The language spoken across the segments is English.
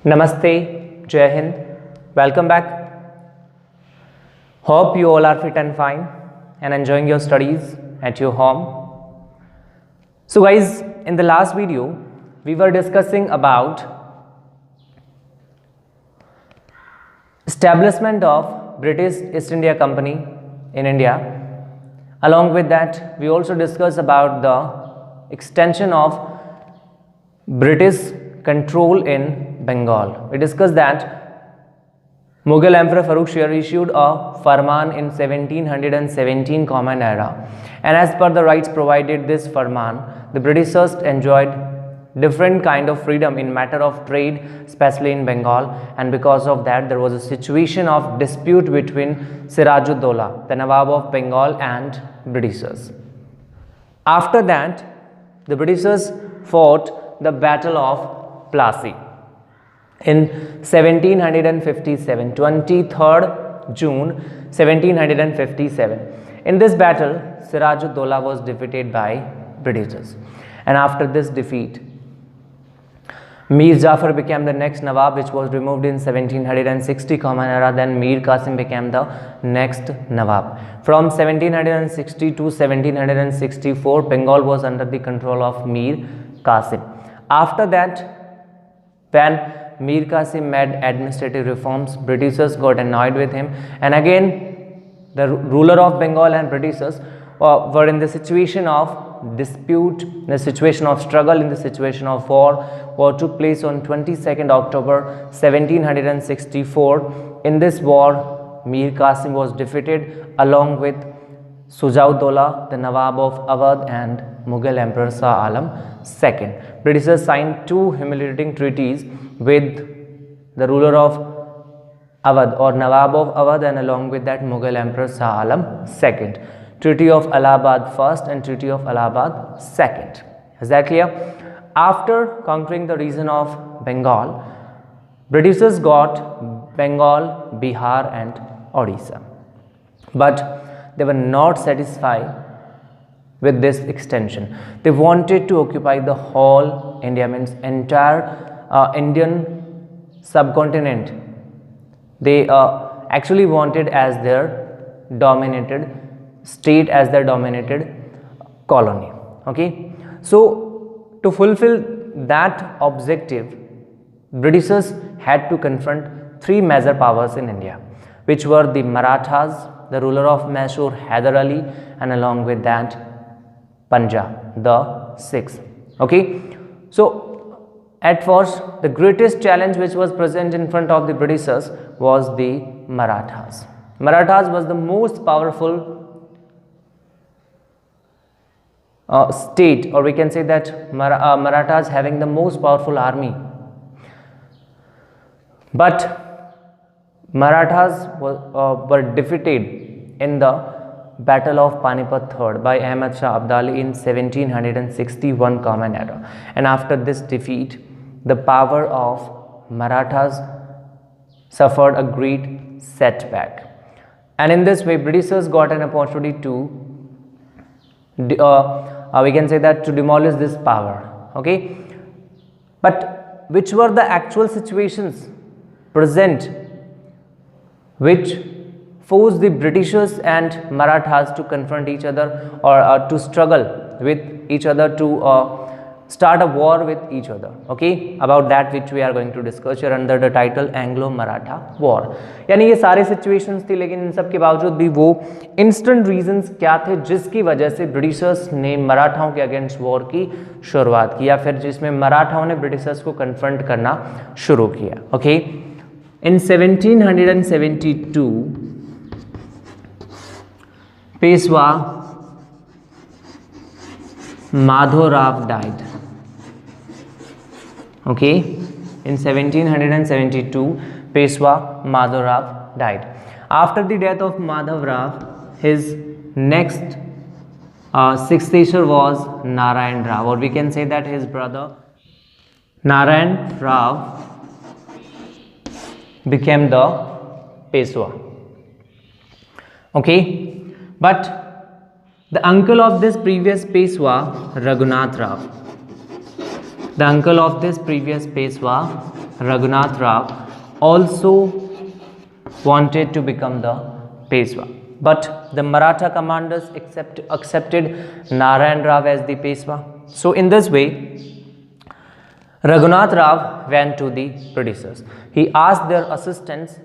Namaste, Jai Hind. Welcome back. Hope you all are fit and fine and enjoying your studies at your home. So guys, in the last video, we were discussing about establishment of British East India Company in India. Along with that, we also discussed about the extension of British control in Bengal. We discussed that Mughal Emperor Farrukh Shah issued a Farman in 1717 Common Era, and as per the rights provided this Farman, the Britishers enjoyed different kind of freedom in matter of trade, especially in Bengal, and because of that there was a situation of dispute between Sirajud-Dowla, the Nawab of Bengal, and Britishers. After that, the Britishers fought the Battle of Plassey in 1757, 23rd June 1757. In this battle, Sirajud-Dowla was defeated by Britishers, and after this defeat, Mir Jafar became the next Nawab, which was removed in 1760 Common Era. Then Mir Qasim became the next Nawab. From 1760 to 1764, Bengal was under the control of Mir Qasim. After that, when Mir Qasim made administrative reforms, Britishers got annoyed with him, and again the ruler of Bengal and Britishers were in the situation of dispute, in the situation of struggle, in the situation of war took place on 22nd October 1764. In this war, Mir Qasim was defeated along with Sujau-Dowla, the Nawab of Awadh, and Mughal Emperor Shah Alam II. Britishers signed two humiliating treaties with the ruler of Awadh or Nawab of Awadh, and along with that Mughal Emperor Shah Alam II. Treaty of Allahabad first and Treaty of Allahabad second. Is that clear? After conquering the region of Bengal, Britishers got Bengal, Bihar, and Odisha. But they were not satisfied with this extension. They wanted to occupy the whole India, means entire Indian subcontinent. They actually wanted as their dominated state, as their dominated colony. Okay, so to fulfill that objective, Britishers had to confront three major powers in India, which were the Marathas, the ruler of Mysore Hyder Ali, and along with that Punjab, the Sikhs. Okay, so at first the greatest challenge which was present in front of the Britishers was the Marathas. Marathas was the most powerful state, or we can say that Marathas having the most powerful army. But Marathas were defeated in the Battle of Panipat III by Ahmad Shah Abdali in 1761 Common Era, and after this defeat, the power of Marathas suffered a great setback, and in this way Britishers got an opportunity to we can say that to demolish this power. Okay, but which were the actual situations present which forced the Britishers and Marathas to confront each other, or to struggle with each other, to start a war with each other? Okay, about that which we are going to discuss here under the title Anglo-Maratha War. यानी ये सारे situations थी, लेकिन इन सब के बावजूद भी वो instant reasons क्या थे जिसकी वजह से ब्रिटिशर्स ने मराठाओं के अगेंस्ट वॉर की शुरुआत की, या फिर जिसमें मराठाओं ने ब्रिटिशर्स को कन्फ्रंट करना शुरू किया. Okay, in 1772 Peshwa Madhavrao died. Okay, in 1772 Peshwa Madhavrao died. After the death of Madhavrao, his next successor was Narayan Rao, or we can say that his brother Narayan Rao became the Peshwa. Okay, but the uncle of this previous Peshwa, Raghunath Rao, the uncle of this previous Peshwa, Raghunath Rao also wanted to become the Peshwa, but the Maratha commanders accepted Narayan Rao as the Peshwa. So in this way, Raghunath Rao went to the Britishers. He asked their assistance,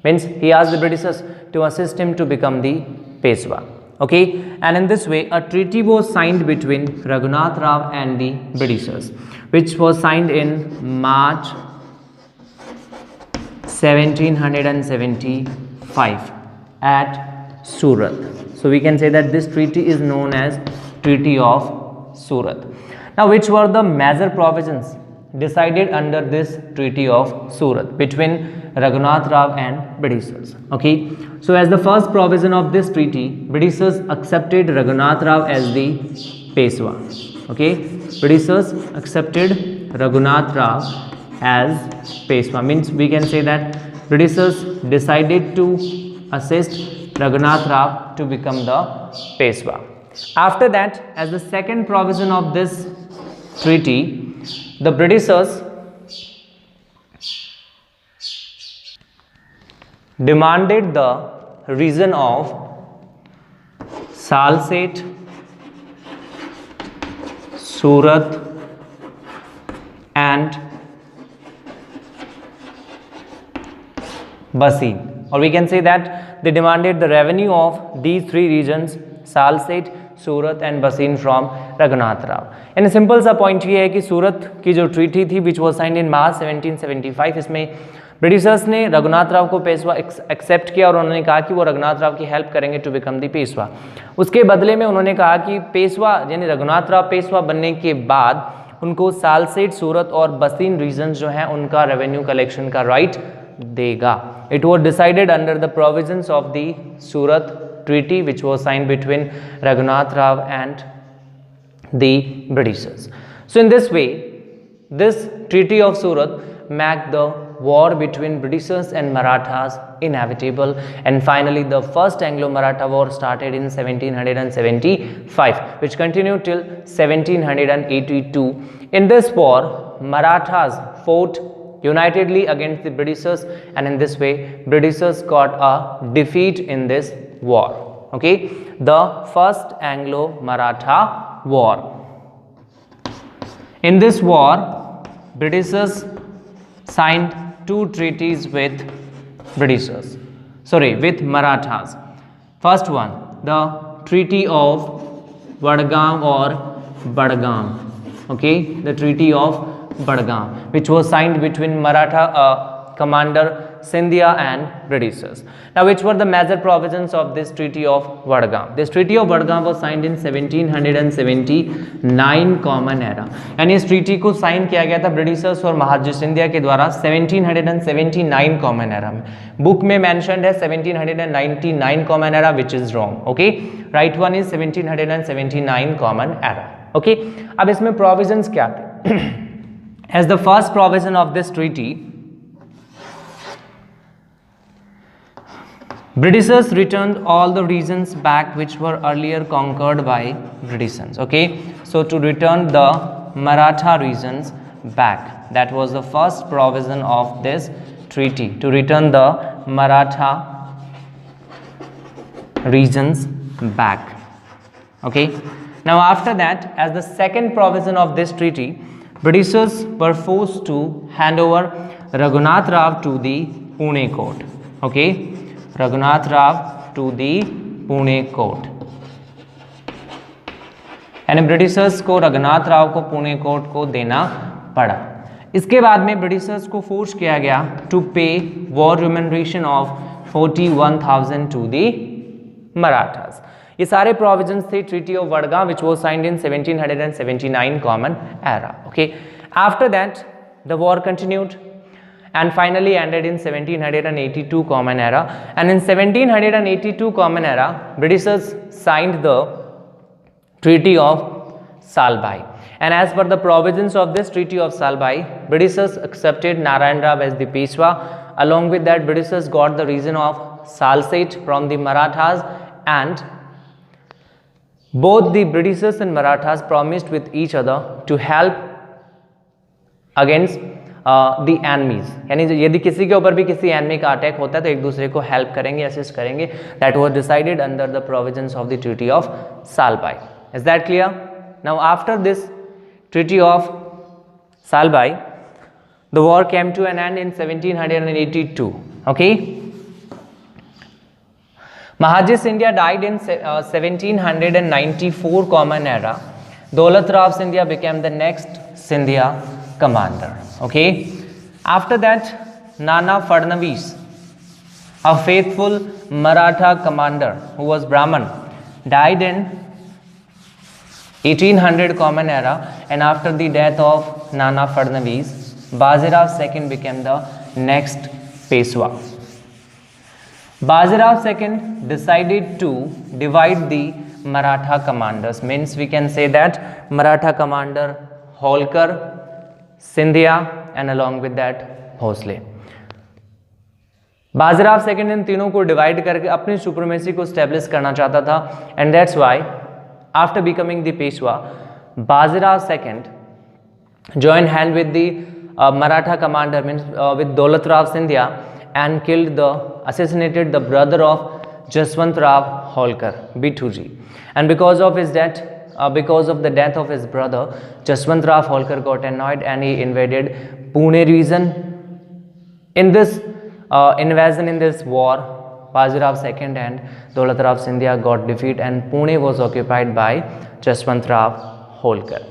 means he asked the Britishers to assist him to become the Peshwa. Okay, and in this way a treaty was signed between Raghunath Rao and the Britishers, which was signed in March 1775 at Surat. So we can say that this treaty is known as Treaty of Surat. Now, which were the major provisions decided under this Treaty of Surat between Raghunath Rao and Britishers? Okay, so as the first provision of this treaty, Britishers accepted Raghunath Rao as the Peshwa. Okay, Britishers accepted Raghunath Rao as Peshwa, means we can say that Britishers decided to assist Raghunath Rao to become the Peshwa. After that, as the second provision of this treaty, the Britishers demanded the region of Salsette, Surat and Bassein, or we can say that they demanded the revenue of these three regions, Salsette, Surat and Bassein from Raghunath Rao. And simple सा point ये है कि सूरत की जो treaty थी विच was signed इन मार्च 1775, इसमें Britishers ने रघुनाथ राव को पेशवा एक्सेप्ट किया और उन्होंने कहा कि वो रघुनाथ राव की हेल्प करेंगे टू बिकम द पेशवा. उसके बदले में उन्होंने कहा कि पेशवा यानी रघुनाथ राव पेशवा बनने के बाद उनको सालसेट, सूरत और बसीन रीजन जो हैं उनका रेवेन्यू कलेक्शन का राइट देगा. It was decided under the provisions of the Surat treaty which was signed between Raghunath Rao and the Britishers. So in this way, this Treaty of Surat made the war between Britishers and Marathas inevitable, and finally the first Anglo-Maratha war started in 1775, which continued till 1782. In this war, Marathas fought unitedly against the Britishers, and in this way Britishers got a defeat in this war. Okay, the first Anglo-Maratha war. In this war, Britishers signed two treaties with Marathas. First one, the Treaty of Vadgam or Badgam. Okay, the Treaty of Badgam, which was signed between Maratha commander Scindia and Britishers. Now, which were the major provisions of this Treaty of Vadgam? This Treaty of Vadgam was signed in 1779 common era, यानी इस treaty को sign किया गया था Britishers और महाराजा सिंधिया के द्वारा 1779 common era में. बुक में मेंशन्ड है 1799 common era, which is wrong. Okay, right one is 1779 common era. Okay, अब इसमें प्रोविजंस क्या थे? As the first provision of this treaty, Britishers returned all the regions back which were earlier conquered by Britishers. Okay, so to return the Maratha regions back, that was the first provision of this treaty, to return the Maratha regions back. Okay, now after that, as the second provision of this treaty, Britishers were forced to hand over Raghunath Rao to the Pune court. Okay, Raghunath Rao to the Pune court, यानी Britishers को रघुनाथ राव को Pune court को देना पड़ा. इसके बाद में Britishers को फोर्स किया गया to pay war remuneration of 41,000 to the Marathas. ये सारे प्रोविजंस थे treaty of Wadgaon which was signed in 1779 common era. Okay, after that the war continued and finally ended in 1782 common era, and in 1782 common era Britishers signed the Treaty of Salbai, and as per the provisions of this Treaty of Salbai, Britishers accepted Narayan Rao as the Peshwa. Along with that, Britishers got the region of Salsette from the Marathas, and both the Britishers and Marathas promised with each other to help against the enemies, यानी यदि किसी के ऊपर भी किसी enemy का attack होता है तो एक दूसरे को हेल्प करेंगे, असिस्ट करेंगे. That was decided under the provisions of the treaty of Salbai. Is that clear? Now after this treaty of Salbai, the war came to an end in 1782. Okay, Mahajis India died in 1794 Common Era. Daulat Rao Scindia became the next Scindia commander. Okay, after that Nana Fadnavis, a faithful Maratha commander who was Brahman, died in 1800 Common Era, and after the death of Nana Fadnavis, Bajirao II became the next Peshwa. Bajirao II decided to divide the Maratha commanders, means we can say that Maratha commander Holkar, Scindia, and along with that Bhosle. Bajirao II इन तीनों को divide करके अपनी supremacy को establish करना चाहता था, and that's why after becoming the Peshwa, Bajirao II joined hand with the Maratha commander, means with Daulat Rao Scindia, and assassinated the brother of Jaswant Rao Holkar, Bithuji. And because of his death, because of the death of his brother, Jaswant Rao Holkar got annoyed and he invaded Pune region. In this invasion, in this war, Bajirao II and Daulat Rao Scindia got defeat, and Pune was occupied by Jaswant Rao Holkar.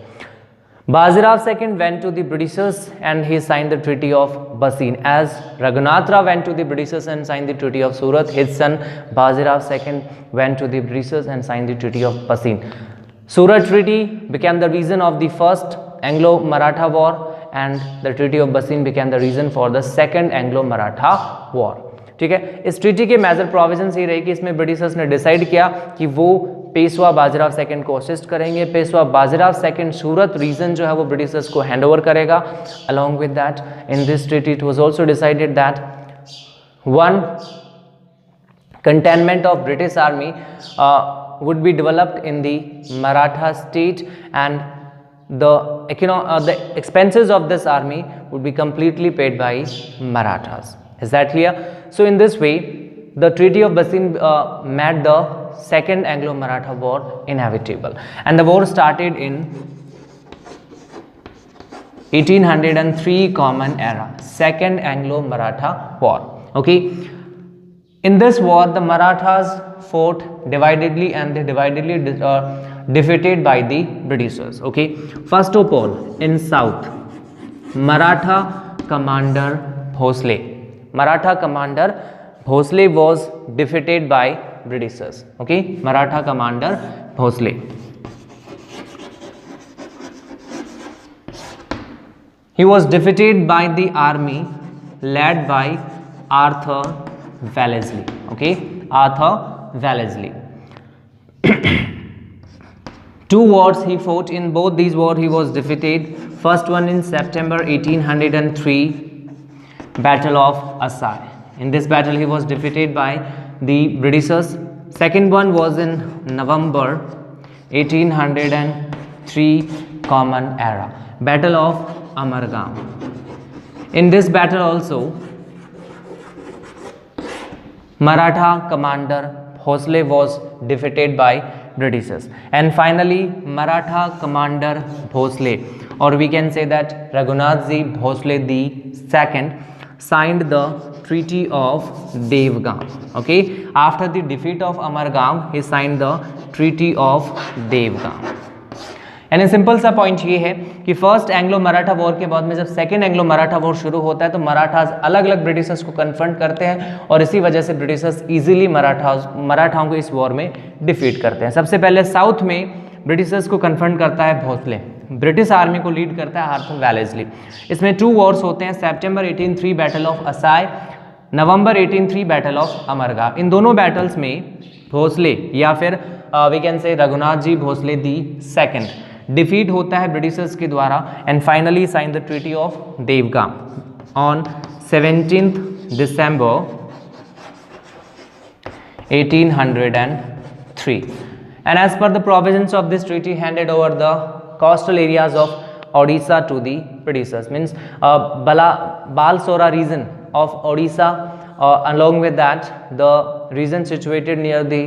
Bajirao II went to the Britishers and he signed the Treaty of Bassein. As Raghunath Rao went to the Britishers and signed the Treaty of Surat, his son Bajirao II went to the Britishers and signed the Treaty of Bassein. Surat Treaty became the reason of the first Anglo-Maratha war, and the Treaty of Bassein became the reason for the second Anglo-Maratha war. ठीक है, इस treaty के major provisions ये रही कि इसमें Britishers ने decide किया कि वो पेशवा बाजीराव सेकंड को असिस्ट करेंगे. पेशवा बाजीराव सेकंड सूरत रीजन जो है वो ब्रिटिशर्स को हैंड ओवर करेगा. Along with that, in this treaty it was also decided that one containment of British army would be developed in the Maratha state, and the expenses of this army would be completely paid by Marathas. Is that clear? So in this way, the Treaty of Bassein made the second Anglo-Maratha war inevitable, and the war started in 1803 Common Era, second Anglo-Maratha war. Okay, in this war the Marathas fought dividedly, and they dividedly defeated by the Britishers. Okay, first of all, in south, Maratha commander Bhosle, Maratha commander Bhosle was defeated by Britishers. Okay, Maratha commander Bhosle. He was defeated by the army led by Arthur Wellesley. Okay, Arthur Wellesley. Two wars he fought. In both these wars he was defeated. First one in September 1803, Battle of Asai. In this battle he was defeated by the Britishers. Second one was in November 1803 Common Era, Battle of Amargam. In this battle also Maratha commander Bhosle was defeated by Britishers, and finally Maratha commander Bhosle, or we can say that Raghunathji Bhosle the second, signed the Treaty of Devgam. Okay, after the defeat of Amargam he signed the Treaty of Devgam. यानी simple सा point ये है कि first Anglo Maratha war के बाद में जब second Anglo Maratha war शुरू होता है तो मराठास अलग अलग ब्रिटिशर्स को कन्फ्रंट करते हैं, और इसी वजह से ब्रिटिशर्स इजीली मराठाओं को इस वॉर में डिफीट करते हैं. सबसे पहले साउथ में ब्रिटिशर्स को कन्फ्रंट करता है भोसले, ब्रिटिश आर्मी को लीड करता है आर्थर वेलेस्ली. इसमें टू वॉर्स होते हैं, September 1803 battle of Assaye, November 1803 battle of Amargam. इन दोनों बैटल्स में भोसले या फिर we can say Raghunath ji Bhosle the second defeat होता है ब्रिटिशर्स के द्वारा, and finally sign the treaty of Devgaon on 17th December 1803, and as per the provisions of this treaty handed over the coastal areas of Odisha to the Britishers, means Balsora region of Odisha, along with that the region situated near the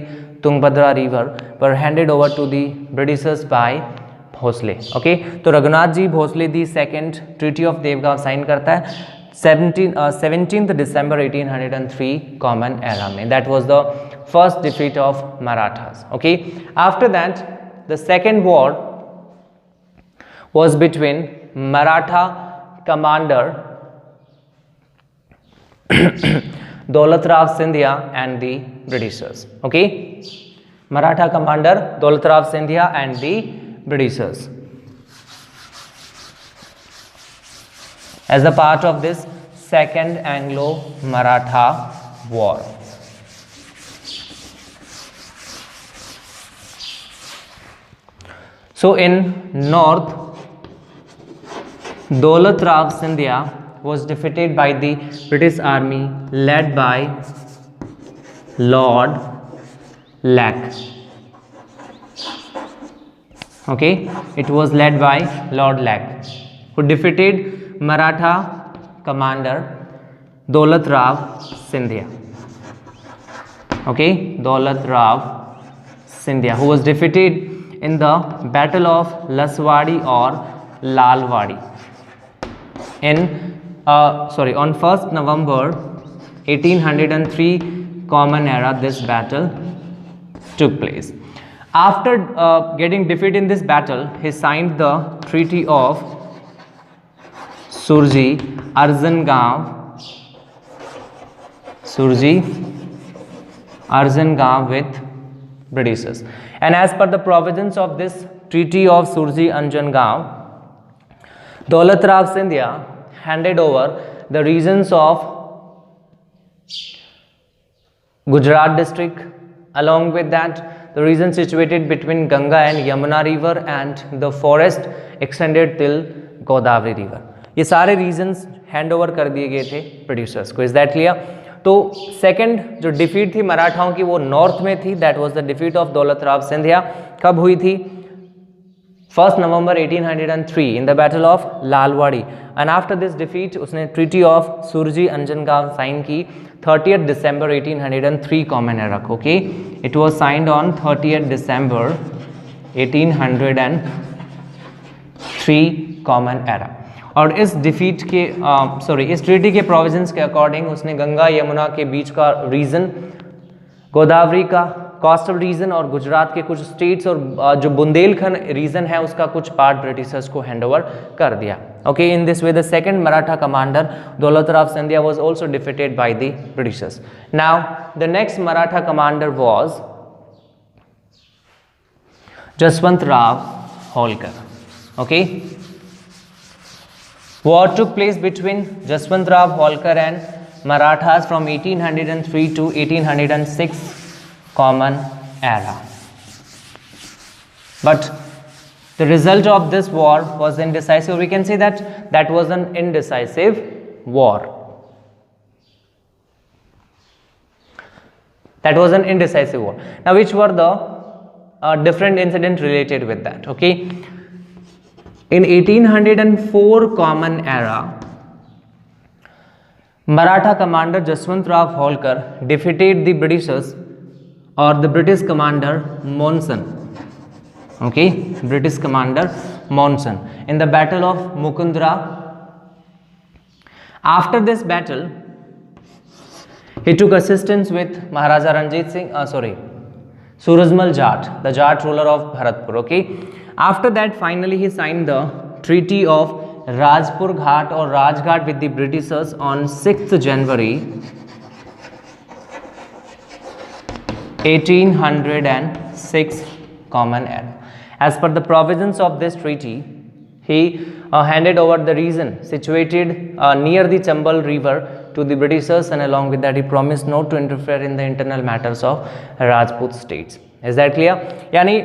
Tungabhadra river were handed over to the Britishers by Bhosle. Okay, तो Raghunath ji Bhosle the second treaty of Devgaon sign करता है 17 December 1803 common era में. That was the first defeat of Marathas. Okay, after that the second war was between Maratha commander Daulatrao Scindia and the Britishers. Okay, Maratha commander Daulatrao Scindia and the Britishers. As a part of this Second Anglo-Maratha War. So in north, Daulat Rao Scindia was defeated by the British army led by Lord Lack. Okay, it was led by Lord Lack, who defeated Maratha commander Daulat Rao Scindia. Okay, Daulat Rao Scindia, who was defeated in the Battle of Laswadi or Lalwadi on 1st November 1803 Common Era. This battle took place. After getting defeated in this battle, he signed the Treaty of Surji Arjangaon with Britishers. And as per the provisions of this Treaty of Surji Arjangaon, Daulat Rao Scindia handed over the regions of Gujarat district, along with that the region situated between Ganga and Yamuna river and the forest extended till Godavari river. ये सारे regions hand over कर दिए गए थे Britishers को. Is that clear? तो second जो defeat थी मराठाओं की वो नॉर्थ में थी. That was the defeat of दौलत राव सिंधिया. कब हुई थी? 1st November 1803 in the battle of Lalwadi. And after this defeat उसने Treaty of Surji Arjangaon sign की 30th December 1803 कॉमन एरा को. Okay, it was signed on 30th December 1803 common era. और इस defeat के इस ट्रीटी के provisions के according उसने गंगा यमुना के बीच का रीजन, गोदावरी का कोस्टल रीजन और गुजरात के कुछ स्टेट्स और जो बुंदेलखंड रीजन है उसका कुछ पार्ट ब्रिटिशर्स को हैंडओवर कर दिया. Okay, in this way the second Maratha commander Daulat Rao Scindia was also defeated by the Britishers. Now the next Maratha commander was Jaswant Rao Holkar. Okay, war took place between Jaswant Rao Holkar and Marathas from 1803 to 1806 common era. But the result of this war was indecisive. We can say that was an indecisive war. That was an indecisive war. Now, which were the different incidents related with that? Okay. In 1804 common era, Maratha commander Jaswant Rao Holkar defeated the Britishers or the British commander Monson. Okay, British commander Monson in the battle of Mukundra. After this battle, he took assistance with Maharaja Ranjit Singh, Surajmal Jat, the Jat ruler of Bharatpur. Okay. After that, finally he signed the Treaty of Rajpur Ghat or Rajghat with the Britishers on 6th January 1806 common era. As per the provisions of this treaty, he handed over the region situated near the Chambal river to the Britishers, and along with that he promised not to interfere in the internal matters of Rajput states. Is that clear? यानी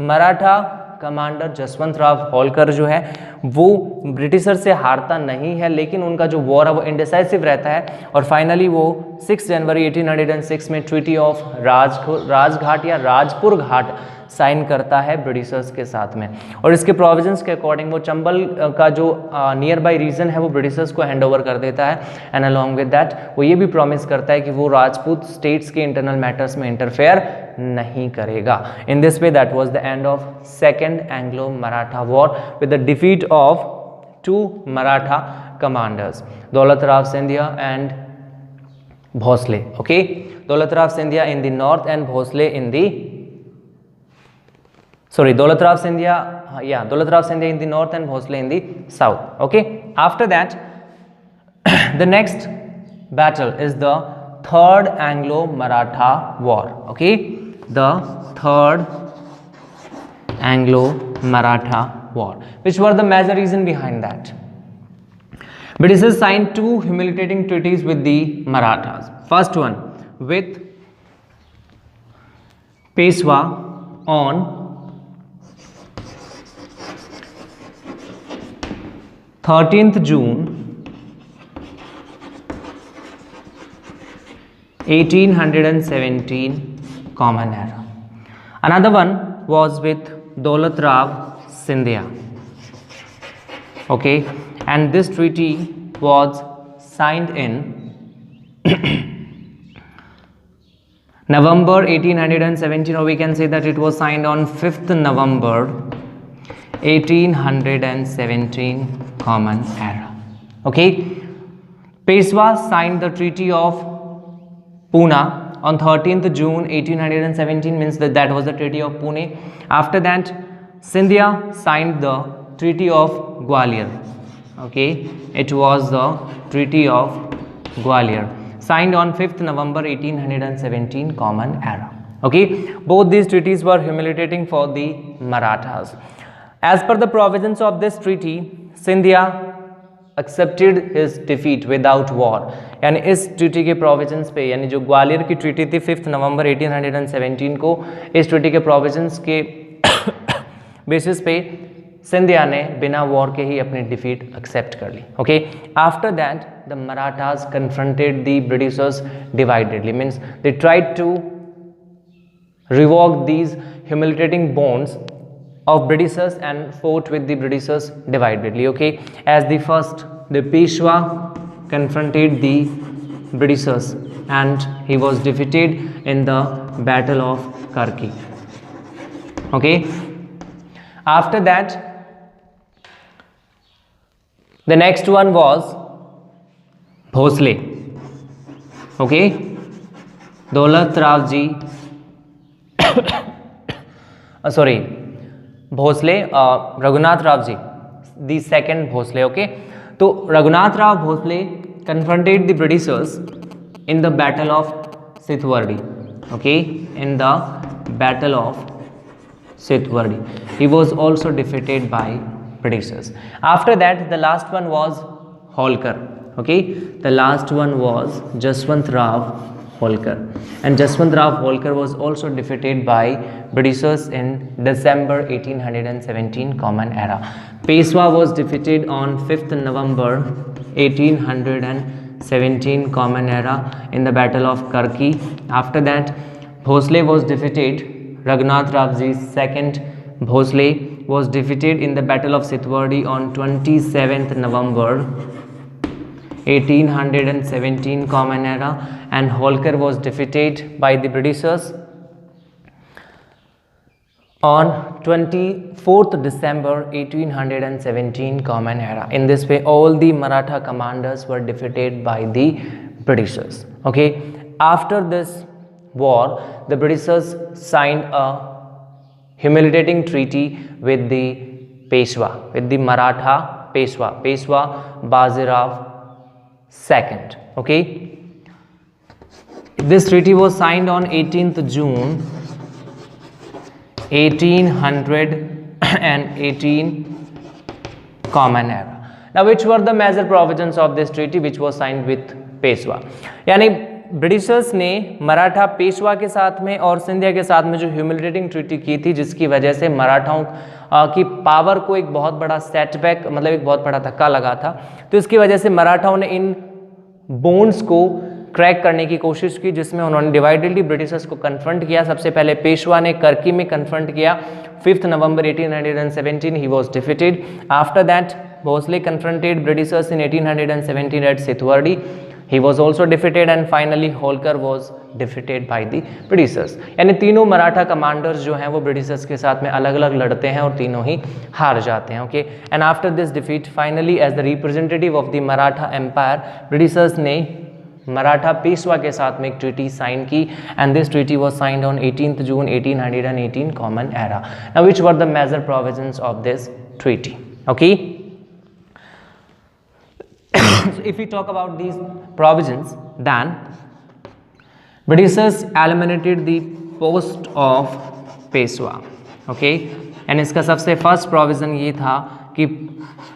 Maratha commander Jaswant Rao Holkar जो है वो britisher से हारता नहीं है, लेकिन उनका जो वॉर है वो इंडिसाइसिव रहता है और फाइनली वो 6 जनवरी 1806 में ट्रीटी ऑफ राजघाट या राजपुर घाट साइन करता है ब्रिटिशर्स के साथ में, और इसके प्रोविजंस के अकॉर्डिंग वो चंबल का जो नियर बाई रीजन है वो ब्रिटिशर्स को हैंड ओवर कर देता है, एंड अलॉन्ग विद दैट वो ये भी प्रॉमिस करता है कि वो राजपूत स्टेट्स के इंटरनल मैटर्स में इंटरफेयर नहीं करेगा। इन this way that was the end of second Anglo Maratha war with the defeat of 2 Maratha commanders, Daulat Rao Scindia and Bhosle. Okay, Daulat Rao Scindia in the north and Bhosle in the Daulat Rao Scindia, Daulat Rao Scindia in the north and Bhosle in the south. Okay, after that the next battle is the third Anglo-Maratha war. Okay, the third Anglo-Maratha war. Which were the major reason behind that? Britishers signed 2 humiliating treaties with the Marathas. First one with Peshwa on 13th June 1817 Common Era. Another one was with Daulat Rao Scindia. Okay, and this treaty was signed in November 1817, or we can say that it was signed on 5th November 1817 Common Era. Okay, Peshwa signed the Treaty of Pune on 13th June 1817, means that was the Treaty of Pune. After that Scindia signed the Treaty of Gwalior. Okay, it was the Treaty of Gwalior signed on 5th November 1817 Common Era. Okay, both these treaties were humiliating for the Marathas. As per the provisions of this treaty, Scindia accepted his defeat without war. यानी इस treaty के provisions पे, यानी जो ग्वालियर की treaty थी 5 November 1817 को, इस ट्रीटी के प्रोविजंस के बेसिस पे सिंधिया ने बिना वॉर के ही अपनी डिफीट एक्सेप्ट कर ली. Okay, after that the Marathas confronted the Britishers dividedly, means they tried to revoke these humiliating bonds of Britishers and fought with the Britishers dividedly. Okay, as the first, the Peshwa confronted the Britishers and he was defeated in the Battle of Karki. Okay, after that the next one was Bhosle. Okay, Daulat Rao ji Bhosale, Raghunath Rao ji, the second Bhosale. Okay, तो Raghunath Rao Bhosale confronted the Britishers in the battle of Sitabardi. Okay, in the battle of Sitabardi he was also defeated by Britishers. After that the last one was Holkar. Okay, the last one was Jaswant Rao Holkar, and Jaswant Rao Holkar was also defeated by Britishers in December 1817 Common Era. Peshwa was defeated on 5th November 1817 Common Era in the Battle of Karki. After that Bhosle was defeated. Raghunath Ravji's second Bhosle was defeated in the Battle of Sitwardi on 27th November 1817 Common Era, and Holkar was defeated by the Britishers on 24th December 1817 Common Era. In this way all the Maratha commanders were defeated by the Britishers. Okay, after this war the Britishers signed a humiliating treaty with the Peshwa, with the Maratha Peshwa Bajirao II. Okay, this treaty was signed on 18th June 1818 Common Era. Now which were the major provisions of this treaty which was signed with Peshwa? यानी Britishers ने मराठा पेशवा के साथ में और सिंधिया के साथ में जो ह्यूमिलिएटिंग ट्रीटी की थी, जिसकी वजह से मराठाओं की पावर को एक बहुत बड़ा सेटबैक, मतलब एक बहुत बड़ा धक्का लगा था. तो इसकी वजह से मराठाओं ने इन बोन्स को क्रैक करने की कोशिश की, जिसमें उन्होंने डिवाइडेडली ब्रिटिशर्स को कन्फ्रंट किया। सबसे पहले पेशवा ने कर्की में कन्फ्रंट किया 5 November 1817, he was defeated. After that Bhosale confronted Britishers in 1817 at Sitabardi, he was also defeated, and finally Holkar was defeated by the Britishers। यानी तीनों मराठा कमांडर्स जो हैं वो ब्रिटिशर्स के साथ में अलग अलग लड़ते हैं और तीनों ही हार जाते हैं। Okay, and after this defeat finally as the representative of the Maratha empire, Britishers ने मराठा पेशवा के साथ में एक ट्रीटी साइन की, and this treaty was signed on 18 June 1818 common era. Now which were the major provisions of this treaty? Okay, so if we talk about these provisions, then Britishers eliminated the post of Peshwa. Okay, and इसका सबसे first provision ये था कि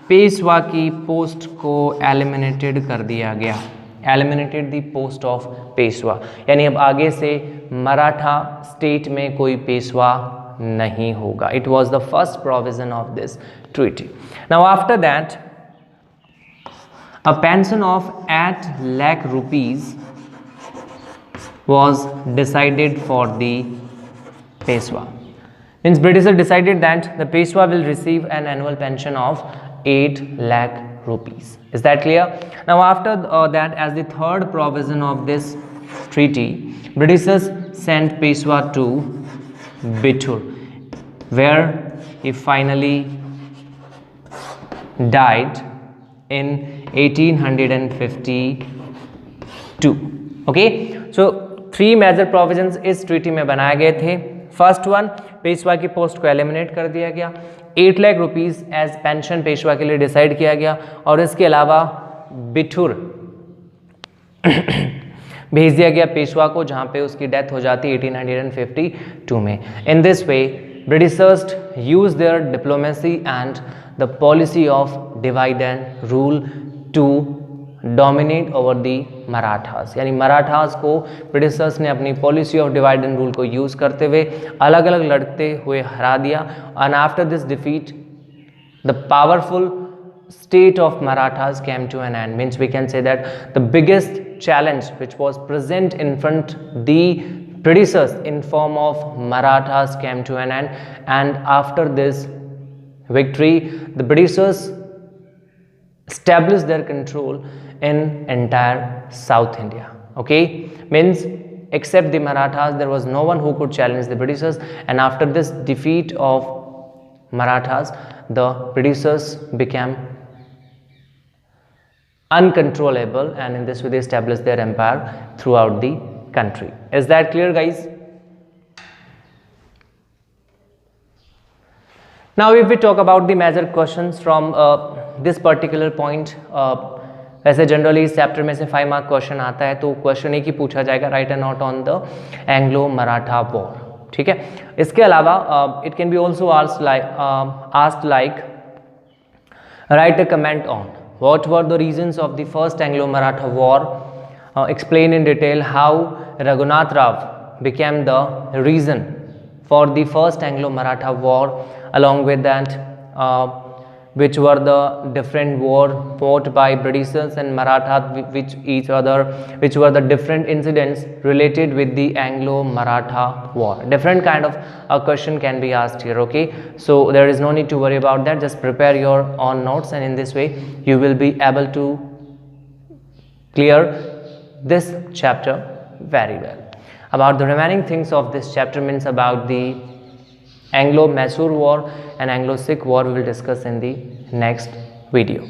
पेशवा की post को eliminated कर दिया गया, eliminated the post of Peshwa, यानी अब आगे से मराठा स्टेट में कोई पेशवा नहीं होगा। It was the first provision of this treaty. Now after that a pension of 8 lakh rupees was decided for the Peshwa. Means Britishers decided that the Peshwa will receive an annual pension of 8 lakh rupees. Is that clear? Now after that, as the third provision of this treaty, Britishers sent Peshwa to Bithur, where he finally died in 1852। Okay, so 3 major provisions इस treaty में बनाए गए थे। First one, Peshwa की post को eliminate कर दिया गया, 8 lakh rupees age pension Peshwa के लिए डिसाइड किया गया, और इसके अलावा बिठुर भेज दिया गया पेशवा को, जहां पे उसकी डेथ हो जाती 1852 में। इन this way Britishers use their diplomacy and the policy of divide and rule to dominate over the Marathas, यानी मराठास को ब्रिटिशर्स ने अपनी policy of divide and rule को यूज करते हुए अलग अलग लड़ते हुए हरा दिया। And after this defeat the powerful state of Marathas came to an end। Means we can say that the biggest challenge which was present in front the Britishers in form of Marathas came to an end, and after this victory the Britishers established their control in entire South India। Okay, means except the Marathas there was no one who could challenge the Britishers, and after this defeat of Marathas the Britishers became uncontrollable, and in this way they established their empire throughout the country। Is that clear, guys? Now if we talk about the major questions from this particular point, वैसे generally इस chapter में से 5 mark question आता है, तो question एक ही पूछा जाएगा, right and not on the Anglo Maratha war. ठीक है, इसके अलावा it can be also asked like write a comment on what were the reasons of the first Anglo Maratha war, explain in detail how Raghunath Rao became the reason for the first Anglo-Maratha war, along with that which were the different war fought by Britishers and Marathas which were the different incidents related with the Anglo-Maratha war. Different kind of a question can be asked here, okay? So there is no need to worry about that, just prepare your own notes, and in this way you will be able to clear this chapter very well। About the remaining things of this chapter, means about the Anglo-Mysore war and Anglo-Sikh war, we will discuss in the next video।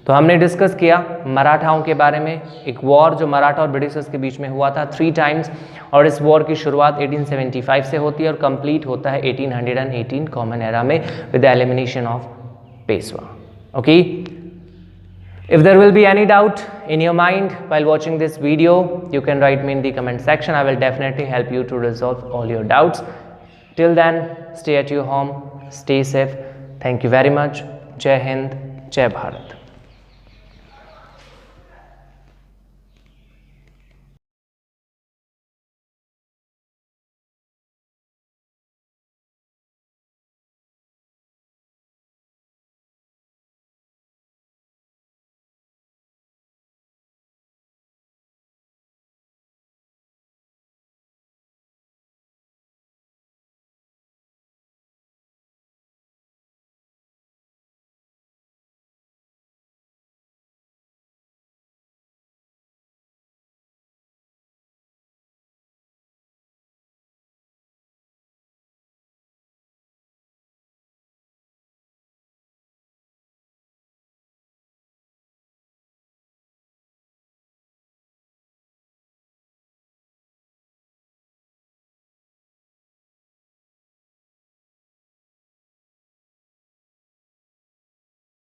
तो हमने discuss किया मराठाओं के बारे में, एक war जो मराठा और Britishers के बीच में हुआ था 3 टाइम्स, और इस वॉर की शुरुआत 1875 से होती है और कंप्लीट होता है 1818 कॉमन एरा में with the elimination of Peshwa. Okay, if there will be any doubt in your mind while watching this video, you can write me in the comment section. I will definitely help you to resolve all your doubts. Till then, stay at your home, stay safe. Thank you very much. Jai Hind, Jai Bharat।